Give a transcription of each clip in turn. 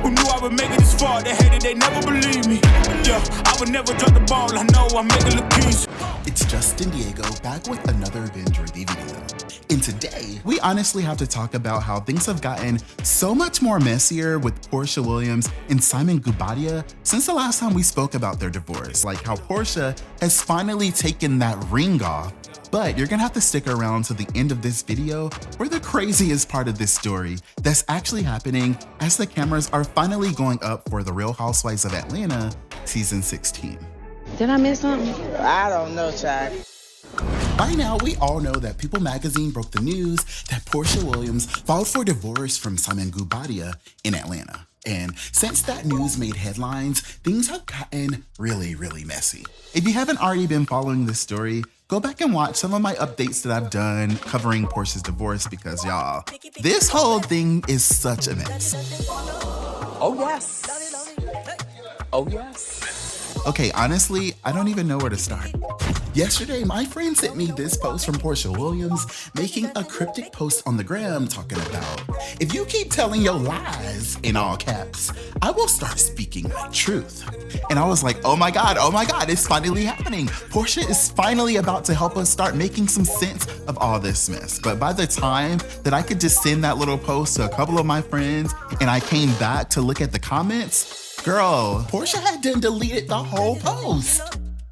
Who knew I would make it this far? They hated, they never believed me. Yeah, I would never drop the ball. I know I'm making the keys. It's Justin Diego back with another Bingeworthy video. And today, we honestly have to talk about how things have gotten so much more messier with Porsha Williams and Simon Guobadia since the last time we spoke about their divorce. Like how Porsha has finally taken that ring off. But you're gonna have to stick around to the end of this video for the craziest part of this story that's actually happening as the cameras are finally going up for The Real Housewives of Atlanta season 16. Did I miss something? I don't know, Chad. By now, we all know that People magazine broke the news that Porsha Williams filed for divorce from Simon Guobadia in Atlanta. And since that news made headlines, things have gotten really, really messy. If you haven't already been following this story, go back and watch some of my updates that I've done covering Porsha's divorce because y'all, this whole thing is such a mess. Oh, yes. Oh, yes. Okay, honestly, I don't even know where to start. Yesterday, my friend sent me this post from Porsha Williams making a cryptic post on the gram talking about, if you keep telling your lies, in all caps, I will start speaking my truth. And I was like, oh my God, it's finally happening. Porsha is finally about to help us start making some sense of all this mess. But by the time that I could just send that little post to a couple of my friends and I came back to look at the comments, girl, Porsha had done deleted the whole post.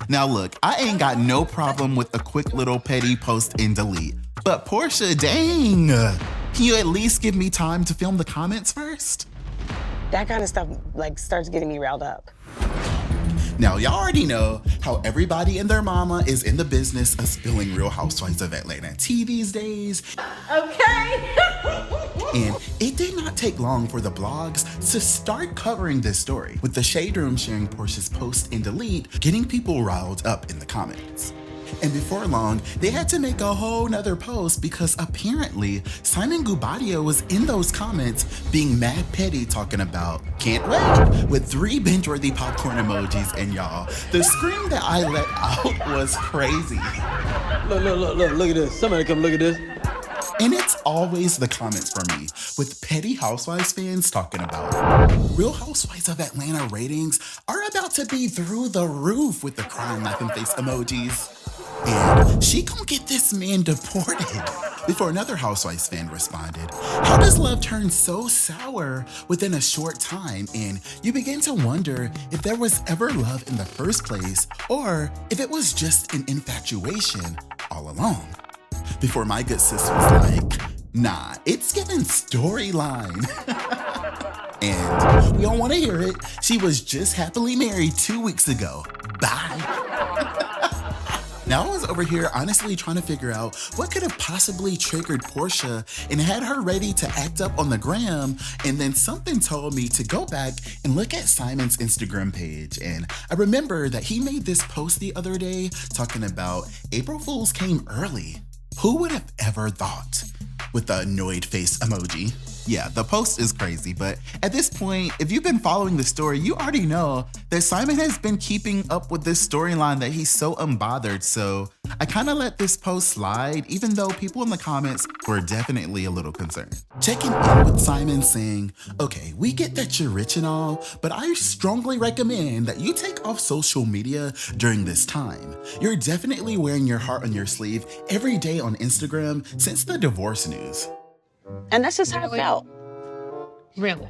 Now look, I ain't got no problem with a quick little petty post and delete, but Porsha, dang, can you at least give me time to film the comments first? That kind of stuff starts getting me riled up. Now, y'all already know how everybody and their mama is in the business of spilling Real Housewives of Atlanta tea these days. Okay. And it did not take long for the blogs to start covering this story, with the Shade Room sharing Porsha's post and delete, getting people riled up in the comments. And before long, they had to make a whole nother post because apparently Simon Guobadia was in those comments being mad petty talking about can't wait with 3 binge-worthy popcorn emojis. And y'all, the scream that I let out was crazy. Look at this. Somebody come look at this. And it's always the comments for me, with petty Housewives fans talking about Real Housewives of Atlanta ratings are about to be through the roof with the crying laughing face emojis. And she gonna get this man deported. Before another Housewives fan responded, how does love turn so sour within a short time? And you begin to wonder if there was ever love in the first place or if it was just an infatuation all along. Before my good sis was like, nah, it's giving storyline. And we don't want to hear it. She was just happily married 2 weeks ago. Bye. Now I was over here honestly trying to figure out what could have possibly triggered Porsha and had her ready to act up on the gram, and then something told me to go back and look at Simon's Instagram page. And I remember that he made this post the other day talking about April Fools came early. Who would have ever thought? With the annoyed face emoji. Yeah, the post is crazy, but at this point, if you've been following the story, you already know that Simon has been keeping up with this storyline that he's so unbothered, so I kind of let this post slide, even though people in the comments were definitely a little concerned. Checking in with Simon saying, okay, we get that you're rich and all, but I strongly recommend that you take off social media during this time. You're definitely wearing your heart on your sleeve every day on Instagram since the divorce news. And that's just how I felt. Really?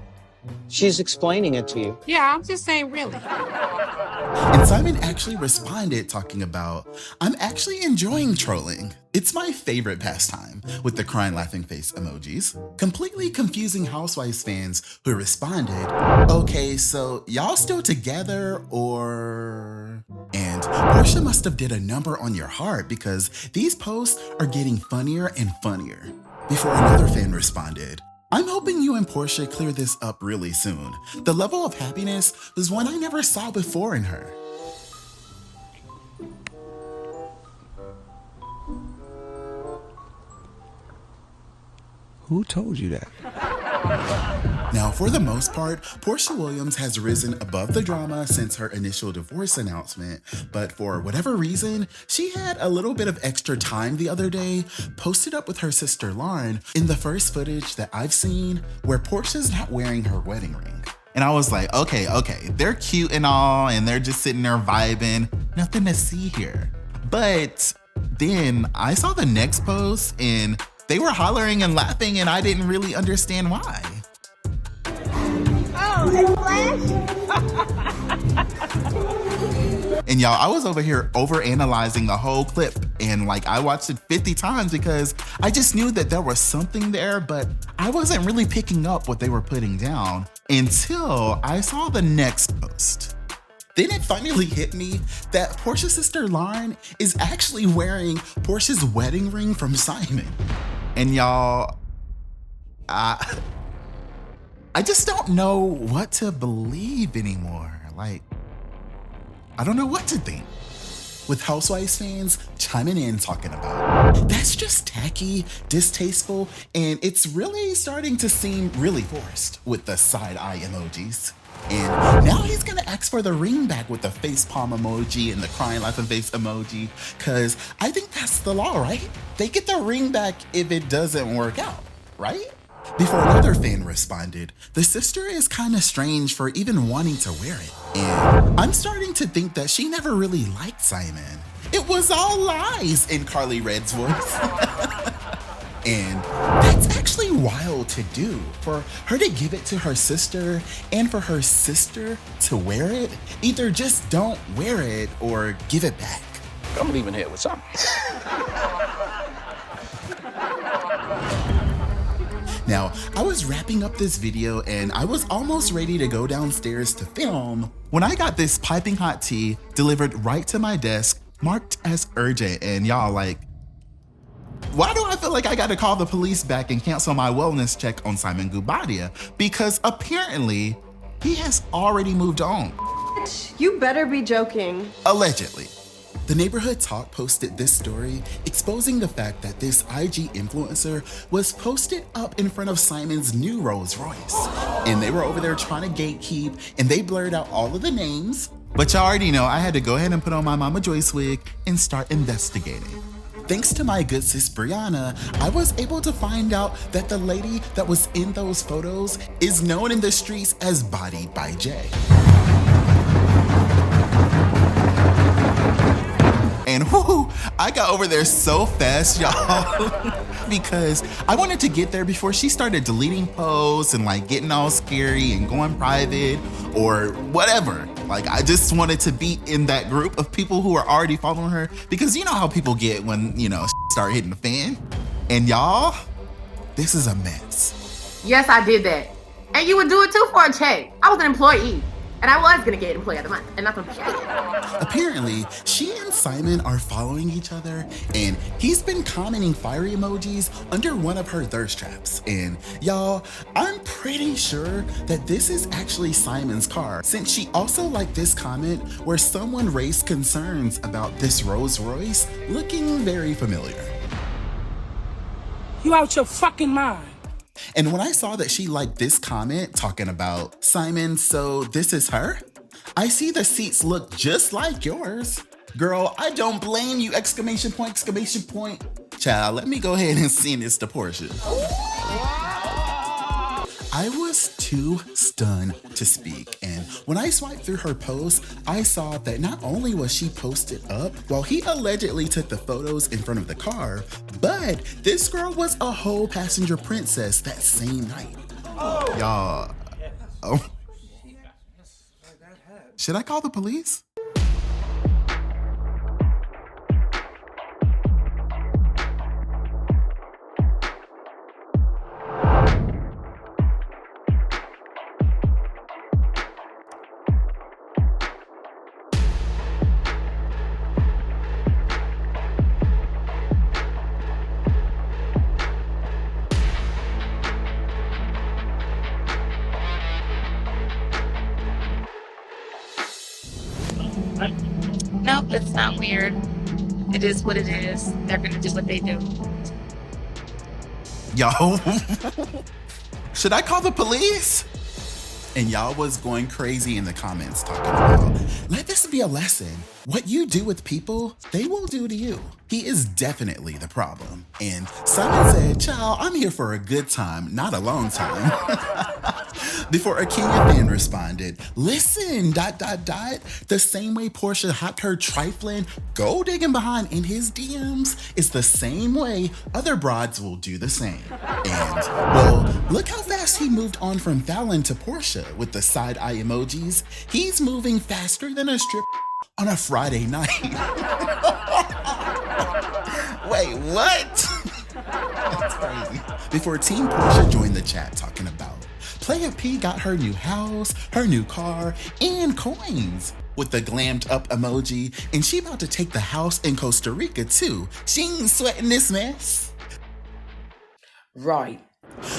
She's explaining it to you. Yeah, I'm just saying really. And Simon actually responded talking about, I'm actually enjoying trolling. It's my favorite pastime, with the crying laughing face emojis. Completely confusing Housewives fans who responded, okay, so y'all still together or... And Porsha must have did a number on your heart because these posts are getting funnier and funnier. Before another fan responded, I'm hoping you and Porsha clear this up really soon. The level of happiness was one I never saw before in her. Who told you that? Now, for the most part, Porsha Williams has risen above the drama since her initial divorce announcement, but for whatever reason, she had a little bit of extra time the other day, posted up with her sister Lauren in the first footage that I've seen where Porsha's not wearing her wedding ring. And I was like, okay, they're cute and all, and they're just sitting there vibing. Nothing to see here. But then I saw the next post and they were hollering and laughing and I didn't really understand why. Oh, it's Flash? And y'all, I was over here overanalyzing the whole clip and like I watched it 50 times because I just knew that there was something there, but I wasn't really picking up what they were putting down until I saw the next post. Then it finally hit me that Porsha's sister Lauren is actually wearing Porsha's wedding ring from Simon. And y'all, I just don't know what to believe anymore. Like, I don't know what to think. With Housewives fans chiming in talking about, that's just tacky, distasteful, and it's really starting to seem really forced with the side eye emojis. And now he's gonna ask for the ring back with the face palm emoji and the crying laughing face emoji, cause I think that's the law, right? They get the ring back if it doesn't work out, right? Before another fan responded, the sister is kind of strange for even wanting to wear it. And I'm starting to think that she never really liked Simon. It was all lies in Carly Red's voice. And that's actually wild to do, for her to give it to her sister and for her sister to wear it. Either just don't wear it or give it back. I'm leaving here with something. Now, I was wrapping up this video and I was almost ready to go downstairs to film when I got this piping hot tea delivered right to my desk, marked as urgent. And y'all, like, why do I feel like I gotta call the police back and cancel my wellness check on Simon Guobadia? Because apparently he has already moved on. You better be joking. Allegedly. The Neighborhood Talk posted this story exposing the fact that this IG influencer was posted up in front of Simon's new Rolls Royce. And they were over there trying to gatekeep and they blurred out all of the names. But y'all already know I had to go ahead and put on my Mama Joyce wig and start investigating. Thanks to my good sis Brianna, I was able to find out that the lady that was in those photos is known in the streets as Bodied by Jay. And whoo, I got over there so fast, y'all, because I wanted to get there before she started deleting posts and like getting all scary and going private or whatever. Like, I just wanted to be in that group of people who are already following her, because you know how people get when, you know, start hitting the fan. And y'all, this is a mess. Yes, I did that. And you would do it too for a check. I was an employee. And I was gonna get Employee of the Month, and not gonna pay it. Apparently, she and Simon are following each other, and he's been commenting fiery emojis under one of her thirst traps. And y'all, I'm pretty sure that this is actually Simon's car, since she also liked this comment where someone raised concerns about this Rolls Royce looking very familiar. You out your fucking mind. And when I saw that she liked this comment talking about Simon, so this is her? I see the seats look just like yours. Girl, I don't blame you, exclamation point, exclamation point. Child, let me go ahead and send this to Porsha. I was too stunned to speak, and when I swiped through her post, I saw that not only was she posted up while he allegedly took the photos in front of the car, but this girl was a whole passenger princess that same night. Y'all, oh. Should I call the police? Nope, it's not weird. It is what it is. They're gonna do what they do. Yo, should I call the police? And y'all was going crazy in the comments talking about, let this be a lesson. What you do with people, they will do to you. He is definitely the problem. And Simon said, child, I'm here for a good time, not a long time. Before a Kenya fan responded, listen, ... The same way Porsha hopped her trifling, gold digging behind in his DMs is the same way other broads will do the same. And, well, look how fast he moved on from Fallon to Porsha with the side eye emojis. He's moving faster than a strip on a Friday night. Wait, what? That's crazy. Before Team Porsha joined the chat talking about Playa P got her new house, her new car, and coins with the glammed up emoji, and she about to take the house in Costa Rica too. She ain't sweating this mess. Right.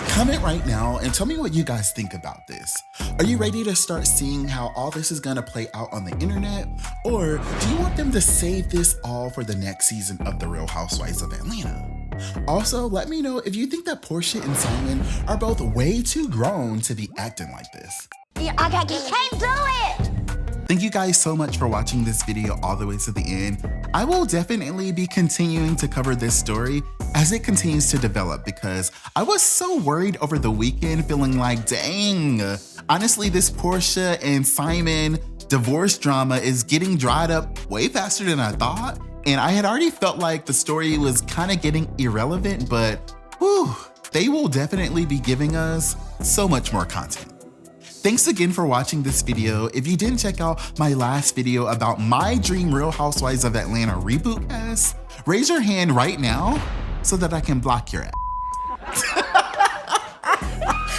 Comment right now and tell me what you guys think about this. Are you ready to start seeing how all this is gonna play out on the internet? Or do you want them to save this all for the next season of The Real Housewives of Atlanta? Also, let me know if you think that Porsha and Simon are both way too grown to be acting like this. You can't do it! Thank you guys so much for watching this video all the way to the end. I will definitely be continuing to cover this story as it continues to develop because I was so worried over the weekend feeling like, dang, honestly, this Porsha and Simon divorce drama is getting dried up way faster than I thought. And I had already felt like the story was kind of getting irrelevant, but whew, they will definitely be giving us so much more content. Thanks again for watching this video. If you didn't check out my last video about my dream Real Housewives of Atlanta reboot cast, raise your hand right now so that I can block your ass.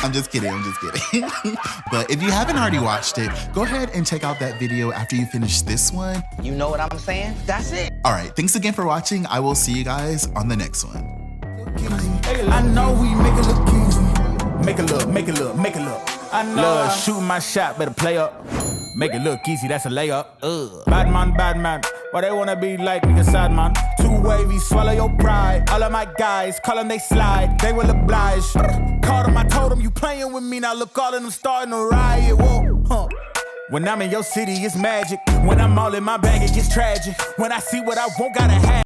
I'm just kidding. But if you haven't already watched it, go ahead and check out that video after you finish this one. You know what I'm saying? That's it. All right, thanks again for watching. I will see you guys on the next one. I know we make it look easy. Make it look. I know. Love, shooting my shot, better play up. Make it look easy, that's a layup. Bad man. Why they wanna be like nigga sad man? Too wavy, swallow your pride. All of my guys, call them they slide. They will oblige. Called them, I told them you playing with me. Now look, all of them starting to riot. Whoa, huh. When I'm in your city, it's magic. When I'm all in my bag, it gets tragic. When I see what I want, gotta have.